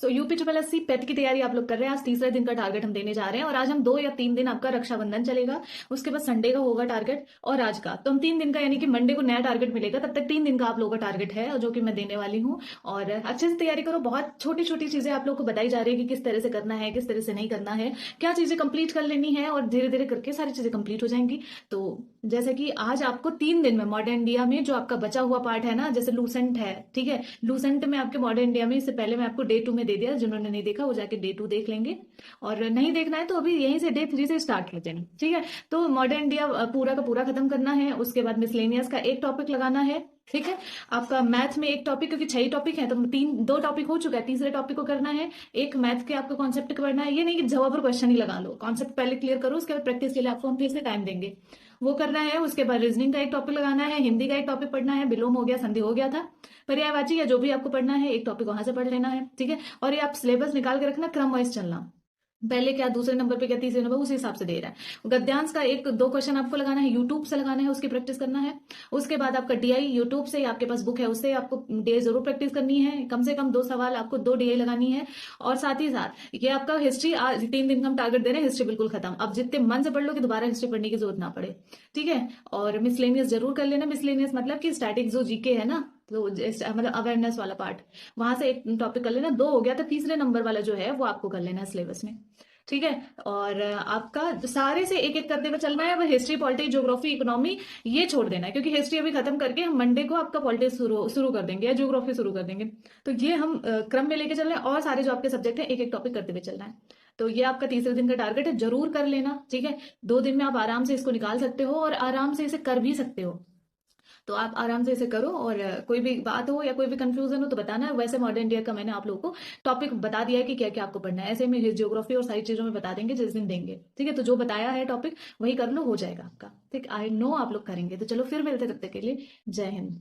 UP triple SC पेट की तैयारी आप लोग कर रहे हैं। आज तीसरे दिन का टारगेट हम देने जा रहे हैं और आज हम 2 या 3 दिन आपका रक्षाबंधन चलेगा, उसके बाद संडे का होगा टारगेट और आज का, तो हम 3 दिन का यानी कि मंडे को नया टारगेट मिलेगा, तब तक 3 दिन का आप लोगों का टारगेट है और जो कि मैं देने वाली हूँ। और अच्छे से तैयारी करो। बहुत छोटी छोटी चीजें आप लोग को बताई जा रही है कि किस तरह से करना है, किस तरह से नहीं करना है, क्या चीजें कंप्लीट कर लेनी है और धीरे धीरे करके सारी चीजें कंप्लीट हो जाएंगी। तो जैसे कि आज आपको 3 दिन में मॉडर्न इंडिया में जो आपका बचा हुआ पार्ट है ना, जैसे लूसेंट है, ठीक है, लूसेंट में आपके मॉडर्न इंडिया में इससे पहले मैं आपको डे 2 में दे दिया, जिन्होंने नहीं देखा वो जाके डे 2 देख लेंगे, और नहीं देखना है तो अभी यहीं से डे 3 से स्टार्ट करते हैं, ठीक है। तो मॉडर्न इंडिया पूरा का पूरा खत्म करना है। उसके बाद मिसलेनियस का एक टॉपिक लगाना है, ठीक है। आपका मैथ में एक टॉपिक, क्योंकि 6 ही टॉपिक है तो 2 टॉपिक हो चुका है, तीसरे टॉपिक को करना है। एक मैथ के आपको कॉन्सेप्ट करना है, ये नहीं कि जवाब और क्वेश्चन ही लगा लो, कॉन्सेप्ट पहले क्लियर करो, उसके बाद प्रैक्टिस के लिए आपको हम फिर से टाइम देंगे, वो करना है। उसके बाद रीजनिंग का एक टॉपिक लगाना है, हिंदी का एक टॉपिक पढ़ना है, विलोम हो गया, संधि हो गया था, पर्यायवाची या जो भी आपको पढ़ना है एक टॉपिक वहां से पढ़ लेना है, ठीक है। और ये आप सिलेबस निकाल के रखना, क्रम वाइज चलना, पहले क्या दूसरे नंबर पे क्या तीसरे नंबर उस हिसाब से दे रहा है। गद्यांश का 1-2 क्वेश्चन आपको लगाना है, यूट्यूब से लगाना है, उसकी प्रैक्टिस करना है। उसके बाद आपका डीआई यूट्यूब से, आपके पास बुक है उससे आपको डीआई जरूर प्रैक्टिस करनी है, कम से कम 2 सवाल आपको 2 डीआई लगानी है। और साथ ही साथ ये आपका हिस्ट्री, आज 3 दिन का हम टारगेट दे रहे हैं, हिस्ट्री बिल्कुल खत्म, अब जितने मन से पढ़ लो कि दोबारा हिस्ट्री पढ़ने की जरूरत ना पड़े, ठीक है। और मिसलेनियस जरूर कर लेना, मिसलेनियस मतलब कि स्टैटिक जो जीके है ना, तो मतलब अवेयरनेस वाला पार्ट, वहां से एक टॉपिक कर लेना, 2 हो गया, तो तीसरे नंबर वाला जो है वो आपको कर लेना है सिलेबस में, ठीक है। और आपका सारे से एक एक करते हुए चलना है। अब हिस्ट्री, पॉलिटिक्स, ज्योग्राफी, इकोनॉमी ये छोड़ देना है, क्योंकि हिस्ट्री अभी खत्म करके हम मंडे को आपका पॉलिटिक्स शुरू कर देंगे या ज्योग्राफी शुरू कर देंगे। तो ये हम क्रम में लेके चल रहे हैं, और सारे जो आपके सब्जेक्ट है एक एक टॉपिक करते हुए चलना है। तो ये आपका तीसरे दिन का टारगेट है, जरूर कर लेना, ठीक है। 2 दिन में आप आराम से इसको निकाल सकते हो और आराम से इसे कर भी सकते हो, तो आप आराम से इसे करो। और कोई भी बात हो या कोई भी कंफ्यूजन हो तो बताना। वैसे मॉडर्न इंडिया का मैंने आप लोगों को टॉपिक बता दिया है कि क्या क्या आपको पढ़ना है, ऐसे में जियोग्राफी और सारी चीजों में बता देंगे जिस दिन देंगे, ठीक है। तो जो बताया है टॉपिक वही कर लो, हो जाएगा आपका, ठीक। आई नो आप लोग करेंगे, तो चलो फिर मिलते तब तक के लिए। जय हिंद।